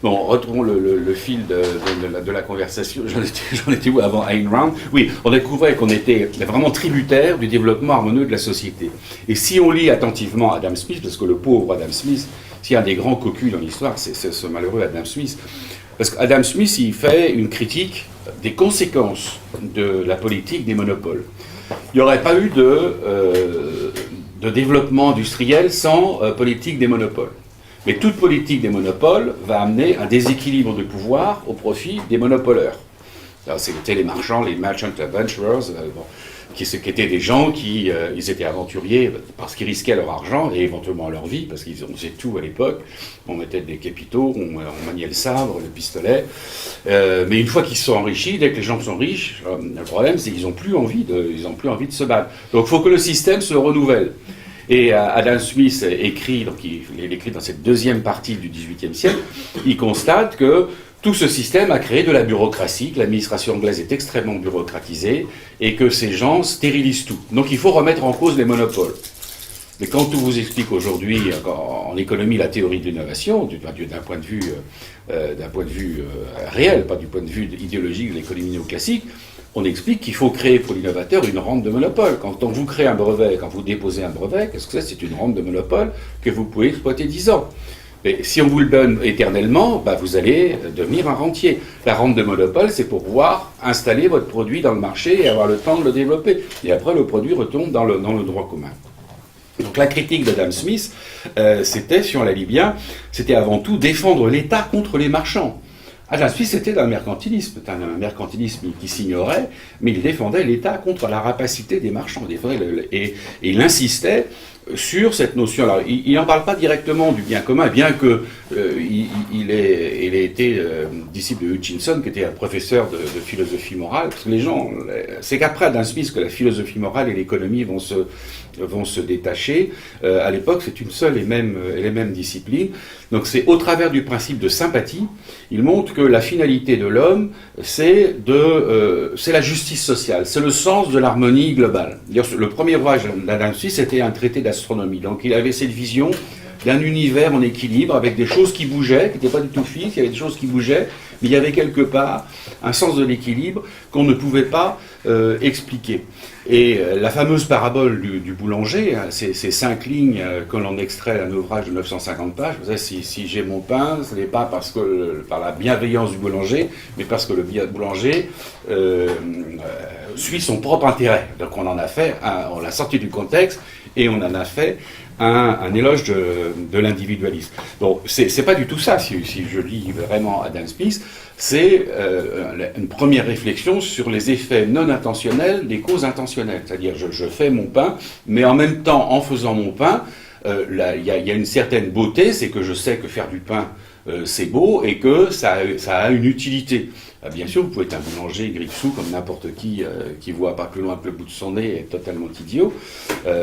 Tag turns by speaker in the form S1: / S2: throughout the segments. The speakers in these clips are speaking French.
S1: Bon, retrouvons le fil de la conversation. J'en étais où avant Ayn Rand? Oui, on découvrait qu'on était vraiment tributaire du développement harmonieux de la société. Et si on lit attentivement Adam Smith, parce que le pauvre Adam Smith, s'il y a un des grands cocus dans l'histoire, c'est ce malheureux Adam Smith. Parce qu'Adam Smith, il fait une critique des conséquences de la politique des monopoles. Il n'y aurait pas eu de développement industriel sans politique des monopoles. Mais toute politique des monopoles va amener un déséquilibre de pouvoir au profit des monopoleurs. C'était les marchands, les merchant adventurers, qui étaient des gens qui ils étaient aventuriers parce qu'ils risquaient leur argent et éventuellement leur vie, parce qu'ils faisaient tout à l'époque. On mettait des capitaux, on maniait le sabre, le pistolet. Mais une fois qu'ils se sont enrichis, dès que les gens sont riches, le problème c'est qu'ils n'ont plus envie de se battre. Donc il faut que le système se renouvelle. Et Adam Smith écrit, donc il écrit dans cette deuxième partie du XVIIIe siècle, il constate que tout ce système a créé de la bureaucratie, que l'administration anglaise est extrêmement bureaucratisée et que ces gens stérilisent tout. Donc il faut remettre en cause les monopoles. Mais quand on vous explique aujourd'hui en économie la théorie de l'innovation, d'un point de vue réel, pas du point de vue idéologique de l'économie néoclassique, on explique qu'il faut créer pour l'innovateur une rente de monopole. Quand on vous crée un brevet, quand vous déposez un brevet, qu'est-ce que c'est? C'est une rente de monopole que vous pouvez exploiter 10 ans. Mais si on vous le donne éternellement, vous allez devenir un rentier. La rente de monopole, c'est pour pouvoir installer votre produit dans le marché et avoir le temps de le développer. Et après, le produit retombe dans le droit commun. Donc la critique d'Adam Smith, c'était, si on la lit bien, c'était avant tout défendre l'État contre les marchands. Adam Smith était un mercantilisme qui s'ignorait, mais il défendait l'État contre la rapacité des marchands. Et il insistait sur cette notion. Alors, il n'en parle pas directement du bien commun, bien que il ait été disciple de Hutchinson, qui était un professeur de philosophie morale. Parce que c'est qu'après Adam Smith que la philosophie morale et l'économie vont se détacher. À l'époque, c'est une seule et les mêmes disciplines. Donc, c'est au travers du principe de sympathie, il montre que la finalité de l'homme, c'est la justice sociale, c'est le sens de l'harmonie globale. Le premier ouvrage d'Adam Smith, c'était un traité d'astronomie. Donc, il avait cette vision d'un univers en équilibre, avec des choses qui bougeaient, qui n'étaient pas du tout fixes, il y avait des choses qui bougeaient, mais il y avait quelque part un sens de l'équilibre qu'on ne pouvait pas expliquer. Et la fameuse parabole du boulanger, ces 5 lignes que l'on extrait d'un ouvrage de 950 pages, vous savez, si j'ai mon pain, ce n'est pas par la bienveillance du boulanger, mais parce que le boulanger suit son propre intérêt. Donc on l'a sorti du contexte et on en a fait un éloge de l'individualisme. Donc c'est pas du tout ça, si je lis vraiment Adam Smith, c'est une première réflexion sur les effets non intentionnels des causes intentionnelles. C'est-à-dire je fais mon pain, mais en même temps, en faisant mon pain, il y a une certaine beauté, c'est que je sais que faire du pain, c'est beau et que ça a une utilité. Bien sûr, vous pouvez être un boulanger grippe-sous comme n'importe qui voit pas plus loin que le bout de son nez est totalement idiot.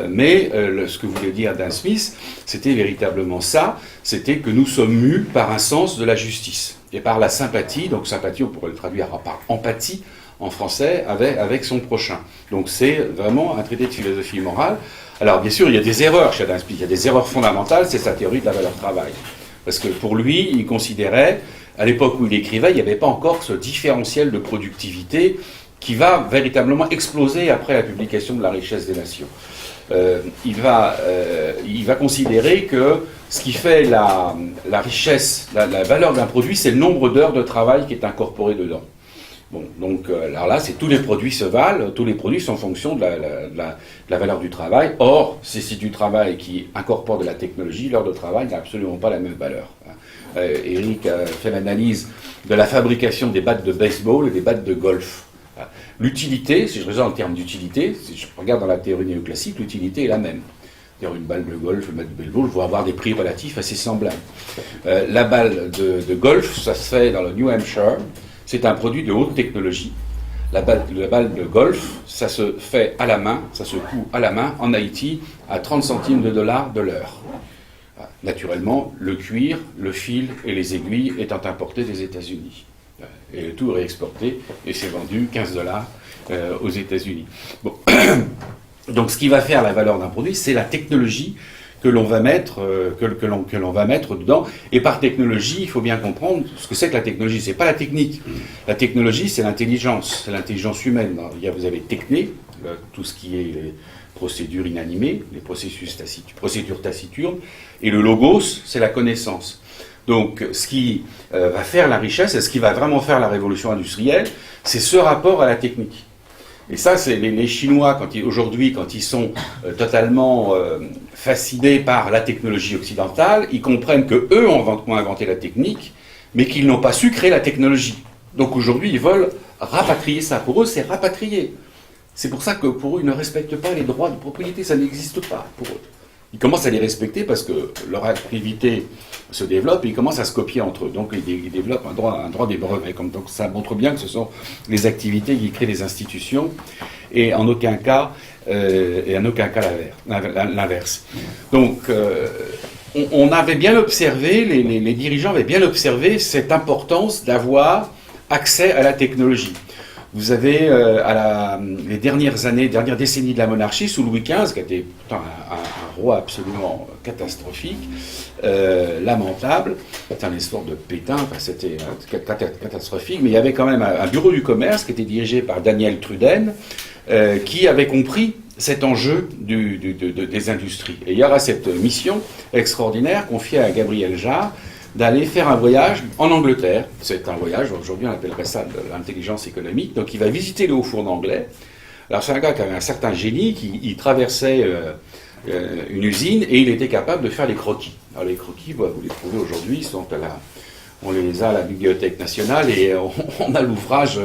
S1: Mais ce que voulait dire Adam Smith, c'était véritablement ça, c'était que nous sommes mus par un sens de la justice et par la sympathie. Donc sympathie, on pourrait le traduire par empathie en français avec son prochain. Donc c'est vraiment un traité de philosophie morale. Alors bien sûr, il y a des erreurs chez Adam Smith, il y a des erreurs fondamentales, c'est sa théorie de la valeur travail. Parce que pour lui, il considérait, à l'époque où il écrivait, il n'y avait pas encore ce différentiel de productivité qui va véritablement exploser après la publication de La richesse des nations. Il va considérer que ce qui fait la richesse, la valeur d'un produit, c'est le nombre d'heures de travail qui est incorporé dedans. Bon, donc alors là, tous les produits se valent, tous les produits sont en fonction de la valeur du travail. Or, c'est du travail qui incorpore de la technologie, l'heure de travail n'a absolument pas la même valeur. Eric a fait l'analyse de la fabrication des battes de baseball et des battes de golf. L'utilité, si je raisonne en termes d'utilité, si je regarde dans la théorie néoclassique, l'utilité est la même. C'est-à-dire une balle de golf, une balle de baseball vont avoir des prix relatifs assez semblables. La balle de golf, ça se fait dans le New Hampshire. C'est un produit de haute technologie. La balle de golf, ça se fait à la main, ça se coud à la main en Haïti à 30 centimes de dollars de l'heure. Naturellement, le cuir, le fil et les aiguilles étant importés des États-Unis. Et le tout est réexporté et c'est vendu 15 dollars aux États-Unis. Bon. Donc ce qui va faire la valeur d'un produit, c'est la technologie que l'on va mettre, que l'on va mettre dedans. Et par technologie, il faut bien comprendre ce que c'est que la technologie. C'est pas la technique. La technologie, c'est l'intelligence humaine. Vous avez techné, tout ce qui est les procédures inanimées, les procédures taciturnes, et le logos, c'est la connaissance. Donc, ce qui va faire la richesse, et ce qui va vraiment faire la révolution industrielle, c'est ce rapport à la technique. Et ça, c'est les Chinois, aujourd'hui, quand ils sont totalement fascinés par la technologie occidentale, ils comprennent qu'eux ont inventé la technique, mais qu'ils n'ont pas su créer la technologie. Donc aujourd'hui, ils veulent rapatrier ça. Pour eux, c'est rapatrier. C'est pour ça que pour eux, ils ne respectent pas les droits de propriété, ça n'existe pas pour eux. Ils commencent à les respecter parce que leur activité se développe et ils commencent à se copier entre eux. Donc ils développent un droit des brevets. Donc ça montre bien que ce sont les activités qui créent des institutions et en aucun cas l'inverse. Donc on avait bien observé, les dirigeants avaient bien observé cette importance d'avoir accès à la technologie. Vous avez, les dernières décennies de la monarchie, sous Louis XV, qui était pourtant un roi absolument catastrophique, lamentable, c'était un histoire de Pétain, c'était catastrophique, mais il y avait quand même un bureau du commerce qui était dirigé par Daniel Truden, qui avait compris cet enjeu des industries. Et il y aura cette mission extraordinaire confiée à Gabriel Jarre, d'aller faire un voyage en Angleterre. C'est un voyage, aujourd'hui on appellerait ça de l'intelligence économique. Donc il va visiter le Haut-Fourne anglais. Alors c'est un gars qui avait un certain génie, qui traversait une usine et il était capable de faire les croquis. Alors les croquis, vous les trouvez aujourd'hui, ils sont on les a à la Bibliothèque nationale et on a l'ouvrage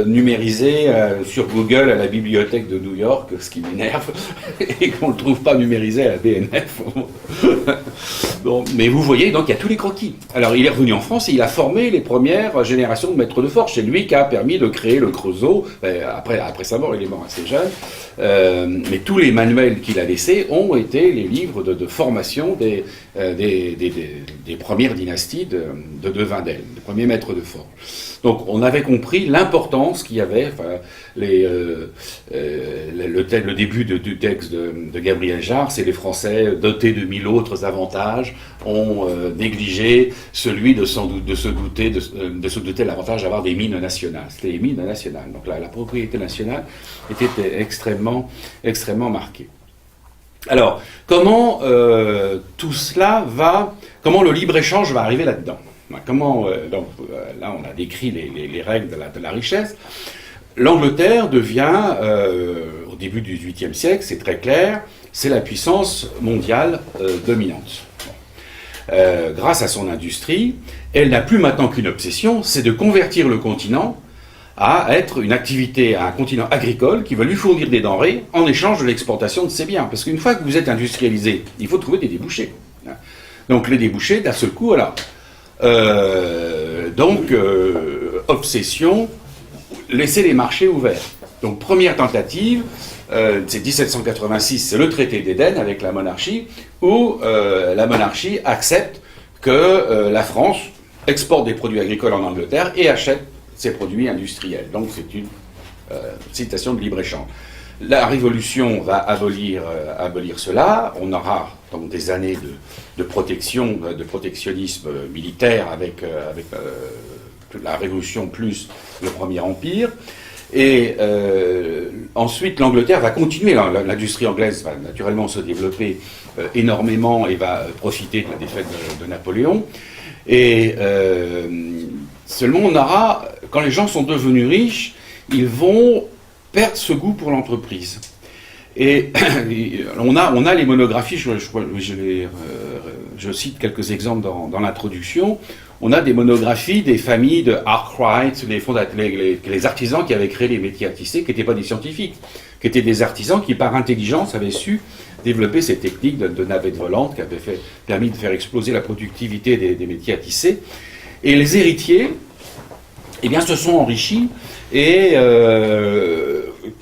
S1: numérisé sur Google à la Bibliothèque de New York, ce qui m'énerve, et qu'on ne le trouve pas numérisé à la BNF. Bon, mais vous voyez, donc il y a tous les croquis. Alors il est revenu en France et il a formé les premières générations de maîtres de forge. C'est lui qui a permis de créer le Creusot. Après sa mort, il est mort assez jeune. Mais tous les manuels qu'il a laissés ont été les livres de formation des premières dynasties de Wendel, des premiers maîtres de forge. Donc on avait compris l'importance qu'il y avait, le début du texte de Gabriel Jarre, c'est les Français, dotés de 1000 autres avantages, ont négligé celui de se douter de l'avantage d'avoir des mines nationales. C'était les mines nationales. Donc la propriété nationale était extrêmement marquée. Alors, comment tout cela comment le libre-échange va arriver là-dedans ? Là, on a décrit les règles de la richesse. L'Angleterre devient, au début du XVIIIe siècle, c'est très clair, c'est la puissance mondiale dominante. Grâce à son industrie, elle n'a plus maintenant qu'une obsession, c'est de convertir le continent à être un continent agricole qui va lui fournir des denrées en échange de l'exportation de ses biens. Parce qu'une fois que vous êtes industrialisé, il faut trouver des débouchés. Donc les débouchés, d'un seul coup, voilà. Obsession, laisser les marchés ouverts. Donc première tentative, c'est 1786, c'est le traité d'Éden avec la monarchie, où la monarchie accepte que la France exporte des produits agricoles en Angleterre et achète ses produits industriels. Donc c'est une citation de libre-échange. La Révolution va abolir cela. On aura donc des années de protectionnisme militaire avec la Révolution plus le Premier Empire. Et ensuite, l'Angleterre va continuer. L'industrie anglaise va naturellement se développer énormément et va profiter de la défaite de Napoléon. Et seulement, quand les gens sont devenus riches, ils vont perdre ce goût pour l'entreprise. Et on a les monographies, je cite quelques exemples dans l'introduction. On a des monographies des familles de Arkwright, les artisans qui avaient créé les métiers à tisser, qui n'étaient pas des scientifiques, qui étaient des artisans qui, par intelligence, avaient su développer ces techniques de navettes volantes qui avaient permis de faire exploser la productivité des métiers à tisser. Et les héritiers, eh bien, se sont enrichis et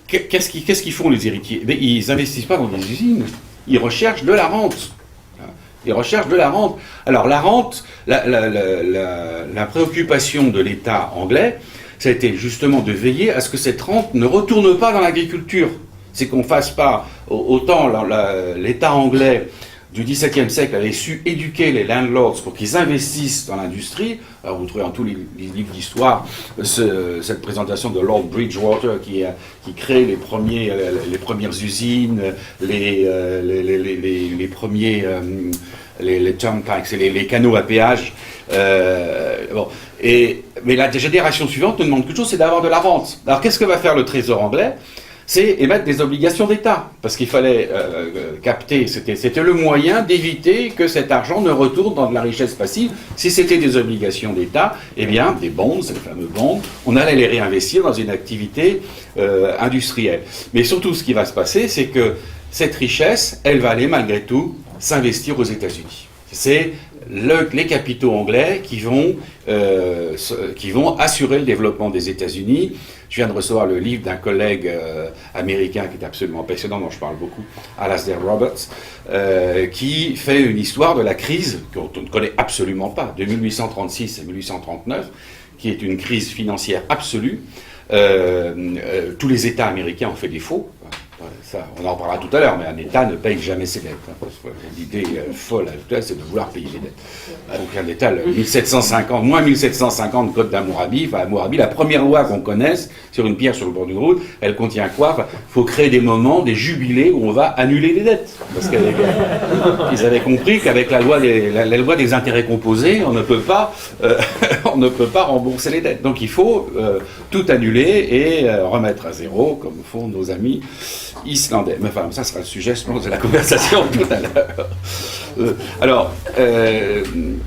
S1: qu'est-ce qu'ils font les héritiers ? Eh bien, ils n'investissent pas dans des usines, ils recherchent de la rente. Alors la rente, la préoccupation de l'État anglais, ça a été justement de veiller à ce que cette rente ne retourne pas dans l'agriculture. C'est qu'on ne fasse pas, autant l'État anglais du XVIIe siècle avait su éduquer les landlords pour qu'ils investissent dans l'industrie. Alors vous trouvez dans tous les livres d'histoire cette présentation de Lord Bridgewater qui crée les premières usines, les premiers les turnpikes, les canaux à péage. Bon. Mais la génération suivante ne demande qu'une chose, c'est d'avoir de la rente. Alors qu'est-ce que va faire le Trésor anglais ? C'est émettre des obligations d'État, parce qu'il fallait capter, c'était le moyen d'éviter que cet argent ne retourne dans de la richesse passive. Si c'était des obligations d'État, eh bien, des bonds, les fameux bonds, on allait les réinvestir dans une activité industrielle. Mais surtout, ce qui va se passer, c'est que cette richesse, elle va aller malgré tout s'investir aux États-Unis. C'est les capitaux anglais qui vont assurer le développement des États-Unis. Je viens de recevoir le livre d'un collègue américain qui est absolument passionnant, dont je parle beaucoup, Alasdair Roberts, qui fait une histoire de la crise qu'on ne connaît absolument pas, de 1836 à 1839, qui est une crise financière absolue. Tous les États américains ont fait défaut. Ça, on en parlera tout à l'heure, mais un État ne paye jamais ses dettes. L'idée folle actuelle, c'est de vouloir payer les dettes. Donc un État, 1750, moins 1750, Code d'Hammurabi, la première loi qu'on connaisse, sur une pierre sur le bord d'une route, elle contient quoi ? Il faut créer des moments, des jubilés où on va annuler les dettes. Parce qu'ils avaient compris qu'avec la loi des intérêts composés, on ne peut pas rembourser les dettes. Donc il faut tout annuler et remettre à zéro, comme font nos amis islandais. Mais enfin, ça sera le sujet, je pense, de la conversation tout à l'heure.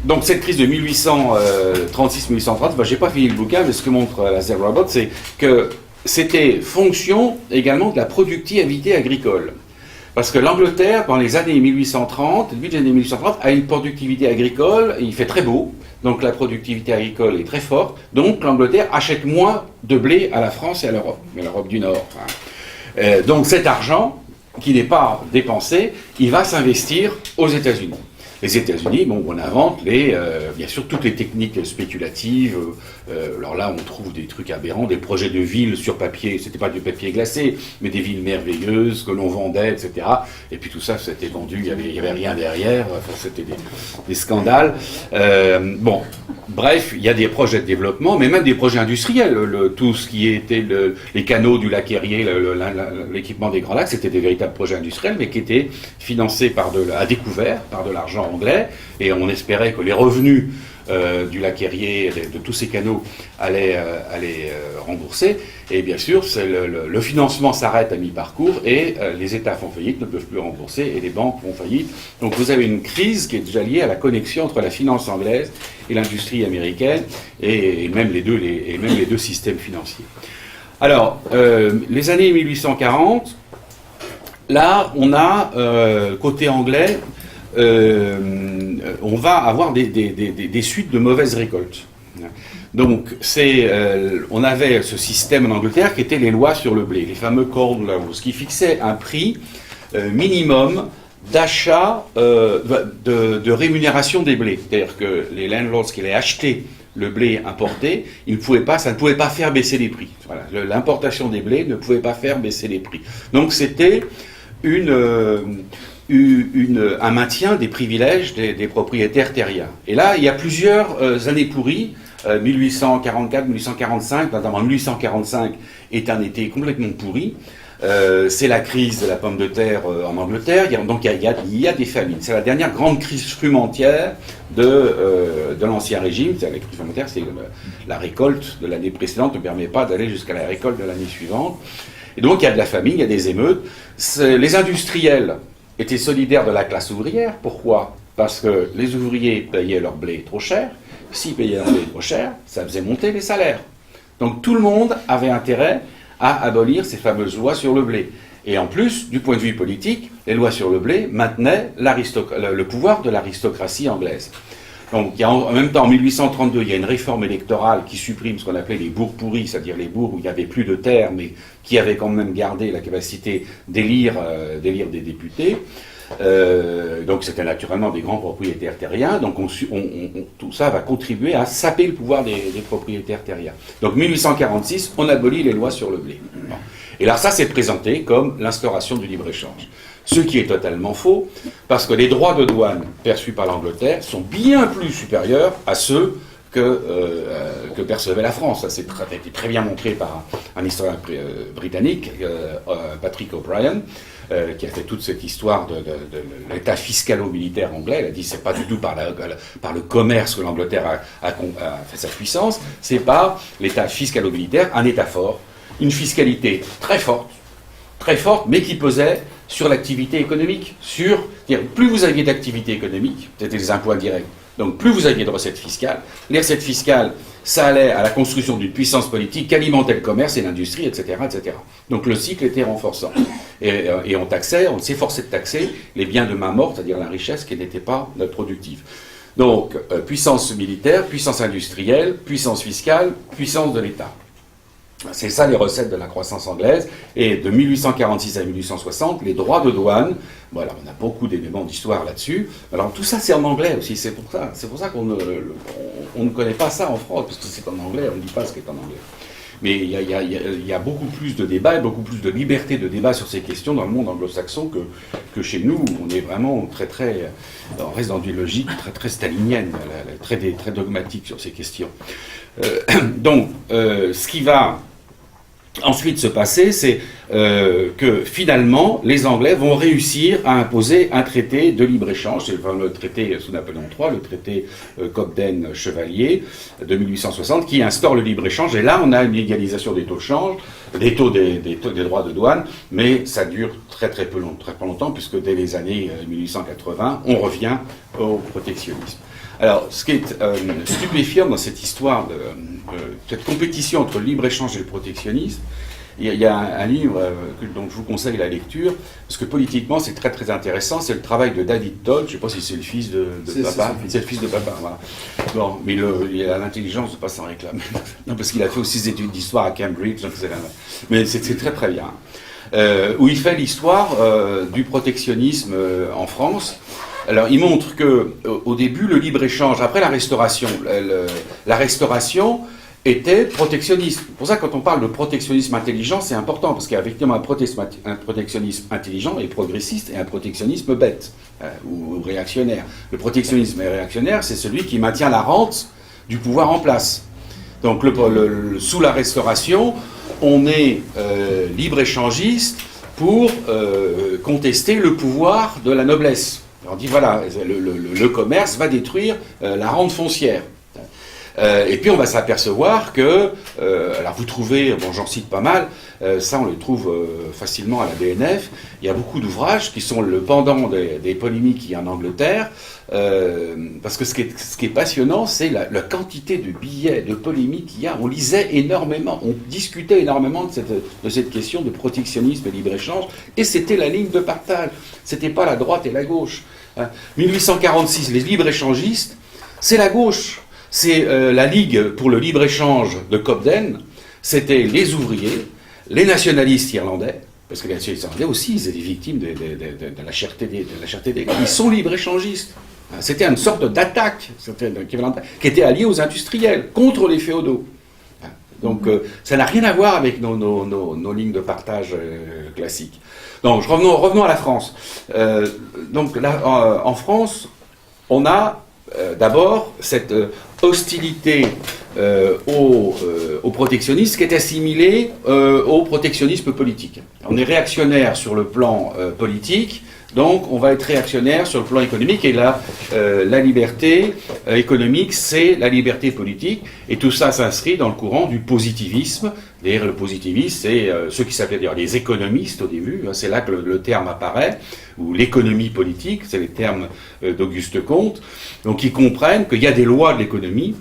S1: Donc cette crise de 1836-1830, j'ai pas fini le bouquin, mais ce que montre Alasdair Roberts, c'est que c'était fonction également de la productivité agricole. Parce que l'Angleterre, dans les années 1830, le début des années 1830, a une productivité agricole, il fait très beau, donc la productivité agricole est très forte, donc l'Angleterre achète moins de blé à la France et à l'Europe, mais l'Europe du Nord. Donc cet argent, qui n'est pas dépensé, il va s'investir aux États-Unis. Les États-Unis, on invente bien sûr toutes les techniques spéculatives. Alors là, on trouve des trucs aberrants, des projets de villes sur papier. C'était pas du papier glacé, mais des villes merveilleuses que l'on vendait, etc. Et puis tout ça, c'était vendu. Il y avait rien derrière. Enfin, c'était des scandales. Bref, il y a des projets de développement, mais même des projets industriels. Tout ce qui était les canaux du lac Erie, l'équipement des Grands Lacs, c'était des véritables projets industriels, mais qui étaient financés à découvert par de l'argent anglais, et on espérait que les revenus du lac Erie, de tous ces canaux, allaient rembourser. Et bien sûr, le financement s'arrête à mi-parcours, et les États font faillite, ne peuvent plus rembourser, et les banques font faillite. Donc vous avez une crise qui est déjà liée à la connexion entre la finance anglaise et l'industrie américaine, et même les deux systèmes financiers. Alors, les années 1840, là, on a, côté anglais, on va avoir des suites de mauvaises récoltes. Donc, on avait ce système en Angleterre qui était les lois sur le blé, les fameux corn laws, qui fixaient un prix minimum d'achat, de rémunération des blés. C'est-à-dire que les landlords qui allaient acheter le blé importé, ça ne pouvait pas faire baisser les prix. Voilà, l'importation des blés ne pouvait pas faire baisser les prix. Donc, c'était un maintien des privilèges des propriétaires terriens. Et là, il y a plusieurs années pourries, 1844, 1845, notamment 1845 est un été complètement pourri. C'est la crise de la pomme de terre en Angleterre, il y a des famines. C'est la dernière grande crise frumentière de l'Ancien Régime. C'est la crise frumentière, c'est la récolte de l'année précédente ne permet pas d'aller jusqu'à la récolte de l'année suivante. Et donc il y a de la famine, il y a des émeutes. Les industriels étaient solidaires de la classe ouvrière. Pourquoi ? Parce que les ouvriers payaient leur blé trop cher. S'ils payaient leur blé trop cher, ça faisait monter les salaires. Donc tout le monde avait intérêt à abolir ces fameuses lois sur le blé. Et en plus, du point de vue politique, les lois sur le blé maintenaient le pouvoir de l'aristocratie anglaise. Donc en même temps, en 1832, il y a une réforme électorale qui supprime ce qu'on appelait les bourgs pourris, c'est-à-dire les bourgs où il n'y avait plus de terre, mais qui avaient quand même gardé la capacité d'élire des députés. Donc c'était naturellement des grands propriétaires terriens, donc tout ça va contribuer à saper le pouvoir des propriétaires terriens. Donc 1846, on abolit les lois sur le blé. Bon. Et là, ça s'est présenté comme l'instauration du libre-échange. Ce qui est totalement faux, parce que les droits de douane perçus par l'Angleterre sont bien plus supérieurs à ceux que percevait la France. Ça c'est été très bien montré par un historien britannique, Patrick O'Brien, qui a fait toute cette histoire de l'état fiscalo-militaire anglais. Il a dit que c'est pas du tout par le commerce que l'Angleterre a fait sa puissance, c'est par l'état fiscalo-militaire, un état fort, une fiscalité très forte, mais qui pesait sur l'activité économique. Plus vous aviez d'activité économique, c'était les impôts indirects, donc plus vous aviez de recettes fiscales. Les recettes fiscales, ça allait à la construction d'une puissance politique qui alimentait le commerce et l'industrie, etc., etc. Donc le cycle était renforçant. Et on s'efforçait de taxer les biens de main morte, c'est-à-dire la richesse qui n'était pas productive. Donc puissance militaire, puissance industrielle, puissance fiscale, puissance de l'État. C'est ça les recettes de la croissance anglaise. Et de 1846 à 1860, les droits de douane, voilà, on a beaucoup d'éléments d'histoire là-dessus. Alors tout ça c'est en anglais aussi, c'est pour ça qu'on ne connaît pas ça en France, parce que c'est en anglais, on ne dit pas ce qui est en anglais. Mais il y a beaucoup plus de débats et beaucoup plus de liberté de débat sur ces questions dans le monde anglo-saxon que chez nous, où on est vraiment on reste dans une logique très stalinienne, très dogmatique sur ces questions. Donc, ce qui va ensuite se passer, c'est que finalement, les Anglais vont réussir à imposer un traité de libre-échange. C'est le traité sous Napoléon III, le traité Cobden-Chevalier de 1860, qui instaure le libre-échange. Et là, on a une égalisation des taux de change, des droits de douane, mais ça dure très peu longtemps, puisque dès les années 1880, on revient au protectionnisme. Alors, ce qui est stupéfiant dans cette histoire cette compétition entre le libre-échange et le protectionnisme, il y a un livre dont je vous conseille la lecture, parce que politiquement c'est très intéressant, c'est le travail de David Todd, je ne sais pas si c'est le fils de papa, c'est le fils de papa, voilà. Bon, mais il a l'intelligence de ne pas s'en réclamer, non, parce qu'il a fait aussi des études d'histoire à Cambridge, donc mais c'est très bien, où il fait l'histoire du protectionnisme en France. Alors, il montre que, au début, le libre-échange, après la Restauration, la Restauration était protectionniste. Pour ça, quand on parle de protectionnisme intelligent, c'est important, parce qu'il y a effectivement un protectionnisme intelligent et progressiste, et un protectionnisme bête, ou réactionnaire. Le protectionnisme réactionnaire, c'est celui qui maintient la rente du pouvoir en place. Donc, sous la Restauration, on est libre-échangiste pour contester le pouvoir de la noblesse. On dit voilà, le commerce va détruire la rente foncière. Et puis on va s'apercevoir que, alors vous trouvez, bon j'en cite pas mal, ça on le trouve facilement à la BNF, il y a beaucoup d'ouvrages qui sont le pendant des polémiques qu'il y a en Angleterre, parce que ce qui est passionnant, c'est la quantité de billets, de polémiques qu'il y a. On lisait énormément, on discutait énormément de cette question de protectionnisme et libre-échange, et c'était la ligne de partage, c'était pas la droite et la gauche. 1846, les libre-échangistes, c'est la gauche. C'est la Ligue pour le libre-échange de Cobden, c'était les ouvriers, les nationalistes irlandais, parce que les nationalistes irlandais aussi, ils étaient victimes de la cherté des gars. Ils sont libre-échangistes. C'était une sorte d'attaque qui était alliée aux industriels, contre les féodaux. Donc ça n'a rien à voir avec nos lignes de partage classiques. Donc revenons à la France. Donc là, en France, on a d'abord cette hostilité au protectionnisme qui est assimilée au protectionnisme politique. On est réactionnaire sur le plan politique, donc on va être réactionnaire sur le plan économique, et là, la liberté économique, c'est la liberté politique, et tout ça s'inscrit dans le courant du positivisme. D'ailleurs, le positivisme, c'est ceux qui s'appelaient d'ailleurs les économistes au début, hein, c'est là que le terme apparaît, ou l'économie politique, c'est les termes d'Auguste Comte, donc ils comprennent qu'il y a des lois de l'économie,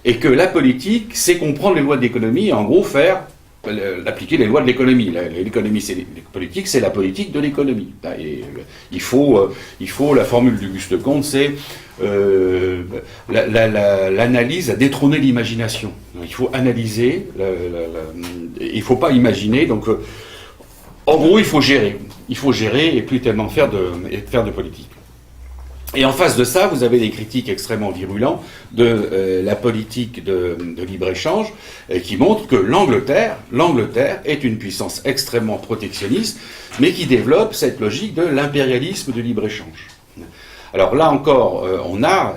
S1: et que la politique, c'est comprendre les lois de l'économie, et en gros appliquer les lois de l'économie. L'économie, c'est politique, c'est la politique de l'économie. Et il faut la formule d'Auguste Comte, c'est l'analyse a détrôné l'imagination. Il faut analyser, il ne faut pas imaginer. Donc, en gros, il faut gérer. Il faut gérer et plus tellement faire de politique. Et en face de ça, vous avez des critiques extrêmement virulents de la politique de libre-échange qui montrent que l'Angleterre est une puissance extrêmement protectionniste, mais qui développe cette logique de l'impérialisme de libre-échange. Alors là encore, on a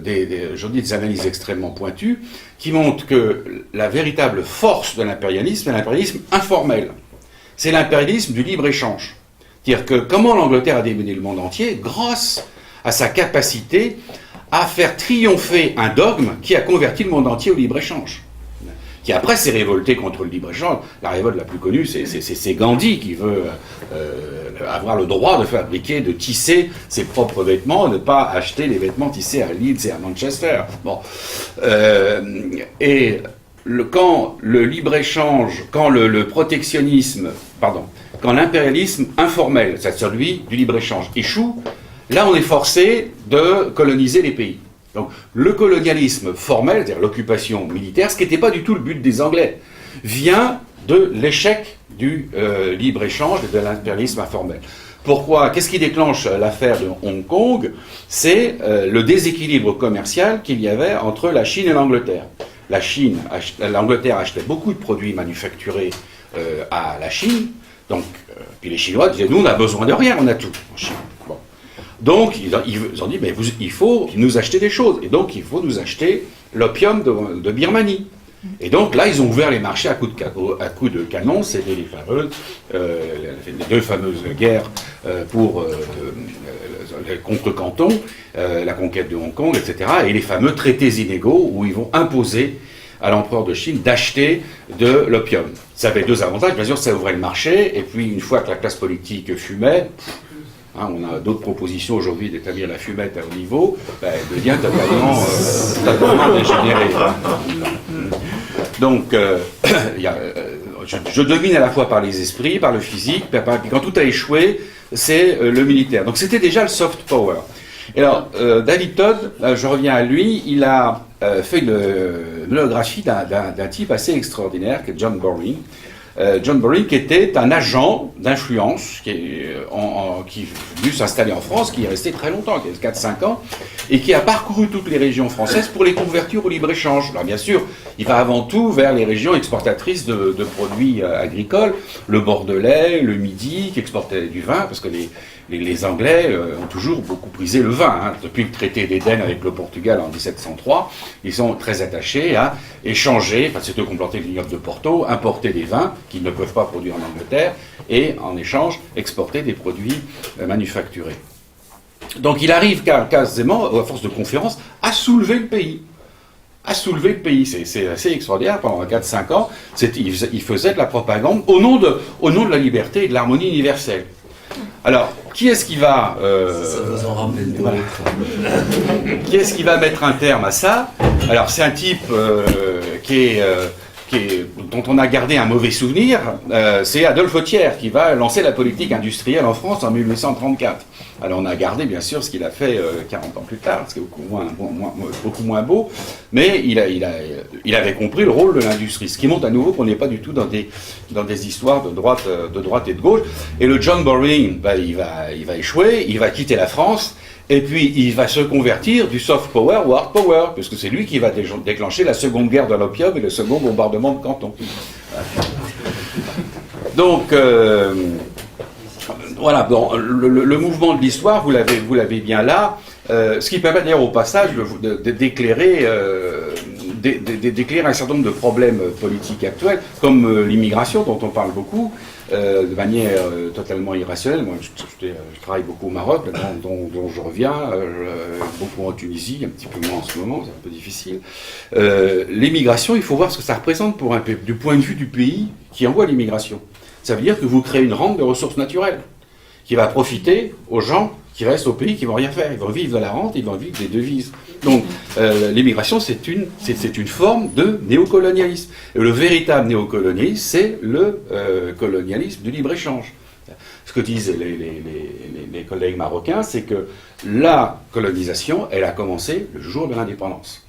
S1: des analyses extrêmement pointues qui montrent que la véritable force de l'impérialisme est l'impérialisme informel. C'est l'impérialisme du libre-échange. C'est-à-dire que comment l'Angleterre a dominé le monde entier grâce à sa capacité à faire triompher un dogme qui a converti le monde entier au libre-échange, qui après s'est révolté contre le libre-échange. La révolte la plus connue, c'est Gandhi qui veut avoir le droit de fabriquer, de tisser ses propres vêtements, ne pas acheter les vêtements tissés à Leeds et à Manchester. Bon. Quand le libre-échange, quand le protectionnisme, quand l'impérialisme informel, c'est celui du libre-échange, échoue, là, on est forcé de coloniser les pays. Donc, le colonialisme formel, c'est-à-dire l'occupation militaire, ce qui n'était pas du tout le but des Anglais, vient de l'échec du libre-échange et de l'impérialisme informel. Pourquoi? Qu'est-ce qui déclenche l'affaire de Hong Kong? C'est le déséquilibre commercial qu'il y avait entre la Chine et l'Angleterre. L'Angleterre achetait beaucoup de produits manufacturés à la Chine, donc, puis les Chinois disaient, nous, on n'a besoin de rien, on a tout en Chine. Bon. Donc, ils ont dit, mais il faut nous acheter des choses. Et donc, il faut nous acheter l'opium de Birmanie. Et donc, là, ils ont ouvert les marchés à coups de canon. C'était les deux fameuses guerres contre Canton, la conquête de Hong Kong, etc. Et les fameux traités inégaux où ils vont imposer à l'empereur de Chine d'acheter de l'opium. Ça avait deux avantages. Bien sûr, ça ouvrait le marché. Et puis, une fois que la classe politique fumait... on a d'autres propositions aujourd'hui d'établir la fumette à haut niveau, elle devient totalement dégénérée. Donc, je devine à la fois par les esprits, par le physique, puis quand tout a échoué, c'est le militaire. Donc c'était déjà le soft power. Et alors, David Todd, je reviens à lui, il a fait une monographie d'un type assez extraordinaire, qui est John Boring. John Boring, qui était un agent d'influence, qui est venu s'installer en France, qui est resté très longtemps, qui a 4-5 ans, et qui a parcouru toutes les régions françaises pour les convertir au libre-échange. Alors bien sûr, il va avant tout vers les régions exportatrices de produits agricoles, le Bordelais, le Midi, qui exportaient du vin, parce que les Anglais ont toujours beaucoup prisé le vin. Hein. Depuis le traité d'Éden avec le Portugal en 1703, ils sont très attachés à échanger, c'est eux qui ont planté le vignoble de Porto, importer des vins qu'ils ne peuvent pas produire en Angleterre, et en échange, exporter des produits manufacturés. Donc il arrive quasiment, à force de conférences, à soulever le pays. C'est assez extraordinaire. Pendant 4-5 ans, il faisait de la propagande au nom de la liberté et de l'harmonie universelle. Alors, qui est-ce qui va...
S2: ça vous en rappelle d'autres.
S1: Qui est-ce qui va mettre un terme à ça? Alors, c'est un type dont on a gardé un mauvais souvenir, c'est Adolphe Thiers qui va lancer la politique industrielle en France en 1834. Alors on a gardé bien sûr ce qu'il a fait 40 ans plus tard, ce qui est beaucoup moins beau, mais il avait compris le rôle de l'industrie, ce qui montre à nouveau qu'on n'est pas du tout dans des histoires de droite et de gauche. Et le John Boring, il va échouer, il va quitter la France, et puis il va se convertir du soft power au hard power, puisque c'est lui qui va déclencher la seconde guerre de l'opium et le second bombardement de Canton. Donc, voilà, bon, le mouvement de l'histoire, vous l'avez bien là, ce qui permet d'ailleurs au passage d'éclairer un certain nombre de problèmes politiques actuels, comme l'immigration dont on parle beaucoup, de manière totalement irrationnelle. Moi, je travaille beaucoup au Maroc, dont je reviens, beaucoup en Tunisie, un petit peu moins en ce moment, c'est un peu difficile. L'immigration, il faut voir ce que ça représente pour du point de vue du pays qui envoie l'immigration. Ça veut dire que vous créez une rente de ressources naturelles qui va profiter aux gens qui restent au pays, qui vont rien faire. Ils vont vivre de la rente, ils vont vivre des devises. Donc, l'immigration, c'est une forme de néocolonialisme. Et le véritable néocolonialisme, c'est le colonialisme du libre-échange. Ce que disent les collègues marocains, c'est que la colonisation, elle a commencé le jour de l'indépendance.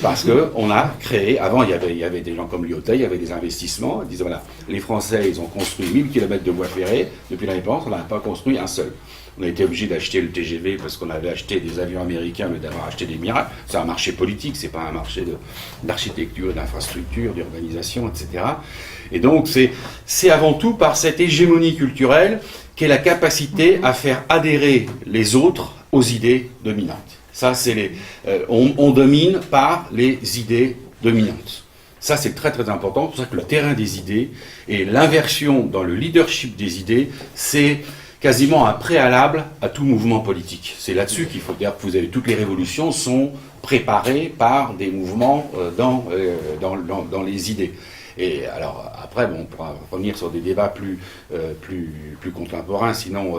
S1: Parce qu'on a créé, avant il y avait des gens comme Lyotet, il y avait des investissements, ils disaient voilà, les Français ils ont construit 1000 km de voies ferrées, depuis l'indépendance on n'a pas construit un seul. On a été obligé d'acheter le TGV parce qu'on avait acheté des avions américains mais d'avoir acheté des Mirage. C'est un marché politique, c'est pas un marché d'architecture, d'infrastructure, d'urbanisation, etc. Et donc c'est avant tout par cette hégémonie culturelle qu'est la capacité à faire adhérer les autres aux idées dominantes. Ça, c'est on domine par les idées dominantes. Ça, c'est très très important. C'est pour ça que le terrain des idées et l'inversion dans le leadership des idées, c'est quasiment un préalable à tout mouvement politique. C'est là-dessus qu'il faut dire que vous avez toutes les révolutions sont préparées par des mouvements dans les idées. Et alors après, bon, on pourra revenir sur des débats plus contemporains, sinon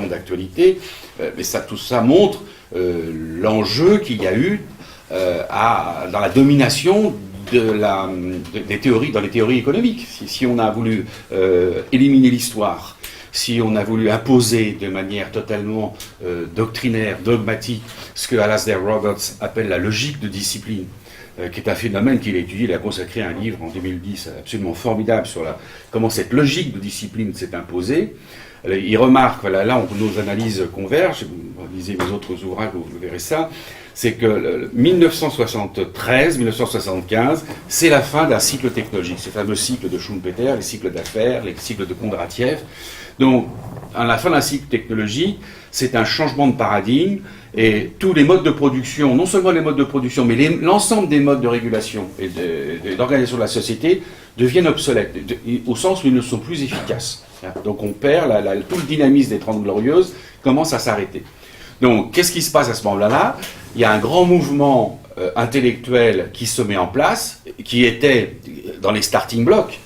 S1: d'actualité. Mais tout ça montre l'enjeu qu'il y a eu dans la domination des théories, dans les théories économiques. Si on a voulu éliminer l'histoire, si on a voulu imposer de manière totalement doctrinaire, dogmatique, ce que Alasdair Roberts appelle la logique de discipline, qui est un phénomène qu'il a étudié, il a consacré un livre en 2010 absolument formidable sur comment cette logique de discipline s'est imposée. Il remarque, voilà, où nos analyses convergent, vous lisez mes autres ouvrages, vous verrez ça, c'est que 1973-1975, c'est la fin d'un cycle technologique, ce fameux cycle de Schumpeter, les cycles d'affaires, les cycles de Kondratiev. Donc, à la fin d'un cycle technologique, c'est un changement de paradigme et tous les modes de production, non seulement les modes de production, mais l'ensemble des modes de régulation et d'organisation de la société deviennent obsolètes, au sens où ils ne sont plus efficaces. Donc on perd, tout le dynamisme des 30 Glorieuses commence à s'arrêter. Donc qu'est-ce qui se passe à ce moment-là? Il y a un grand mouvement intellectuel qui se met en place, qui était dans les starting blocks,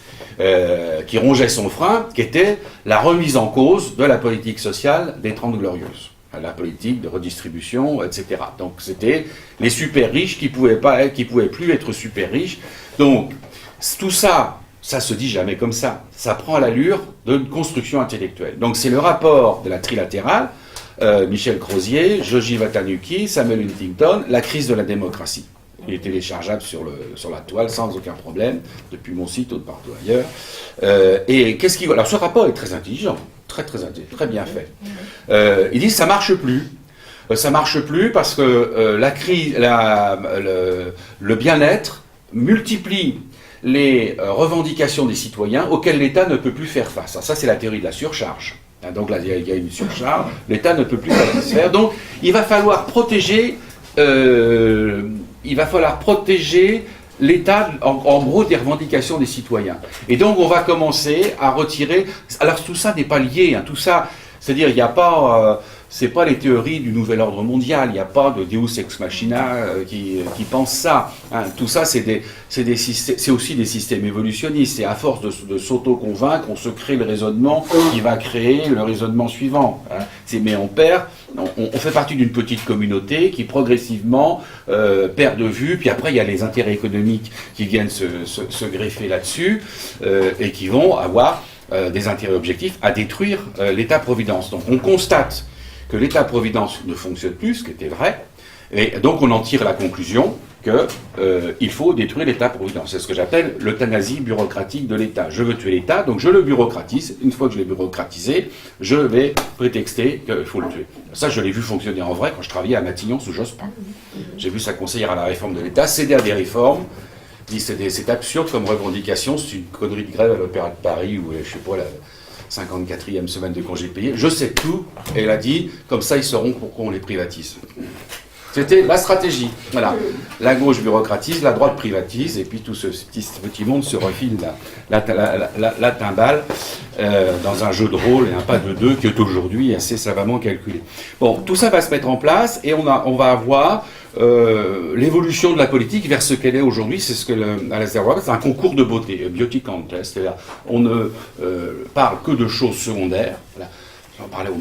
S1: qui rongeait son frein, qui était la remise en cause de la politique sociale des 30 Glorieuses. La politique de redistribution, etc. Donc c'était les super riches qui pouvaient plus être super riches. Donc tout ça, ça se dit jamais comme ça. Ça prend l'allure d'une construction intellectuelle. Donc c'est le rapport de la trilatérale, Michel Crozier, Joji Watanuki, Samuel Huntington, la crise de la démocratie. Il est téléchargeable sur la toile sans aucun problème, depuis mon site ou de partout ailleurs. Et qu'est-ce qu'il alors ce rapport est très intelligent, très bien fait. Il dit ça marche plus. Ça marche plus parce que la crise, le bien-être multiplie les revendications des citoyens auxquelles l'État ne peut plus faire face. Alors ça, c'est la théorie de la surcharge. Donc là, il y a une surcharge, l'État ne peut plus satisfaire. Donc, il va falloir protéger l'État, en gros, des revendications des citoyens. Et donc, on va commencer à retirer... Alors, tout ça n'est pas lié, hein, tout ça... C'est-à-dire, il n'y a pas... c'est pas les théories du nouvel ordre mondial, il n'y a pas de Deus ex machina qui pense ça. Hein. Tout ça, c'est aussi des systèmes évolutionnistes. Et à force de s'auto-convaincre, on se crée le raisonnement qui va créer le raisonnement suivant. Hein. Mais on fait partie d'une petite communauté qui progressivement perd de vue, puis après il y a les intérêts économiques qui viennent se greffer là-dessus et qui vont avoir des intérêts objectifs à détruire l'État-providence. Donc on constate que l'État-providence ne fonctionne plus, ce qui était vrai, et donc on en tire la conclusion qu'il faut détruire l'État-providence. C'est ce que j'appelle l'euthanasie bureaucratique de l'État. Je veux tuer l'État, donc je le bureaucratise. Une fois que je l'ai bureaucratisé, je vais prétexter qu'il faut le tuer. Ça, je l'ai vu fonctionner en vrai quand je travaillais à Matignon sous Jospin. J'ai vu sa conseillère à la réforme de l'État céder à des réformes. C'est absurde comme revendication, c'est une connerie de grève à l'Opéra de Paris ou je sais pas, la 54e semaine de congé payé. Je sais tout, et elle a dit, comme ça ils sauront pourquoi on les privatise. C'était la stratégie. Voilà. La gauche bureaucratise, la droite privatise, et puis tout ce petit monde se refile la timbale dans un jeu de rôle et un pas de deux qui est aujourd'hui assez savamment calculé. Bon, tout ça va se mettre en place, et on va avoir l'évolution de la politique vers ce qu'elle est aujourd'hui. C'est ce que Alasdair Roberts, c'est un concours de beauté, beauty contest. C'est-à-dire, on ne parle que de choses secondaires. Voilà. J'en parlais au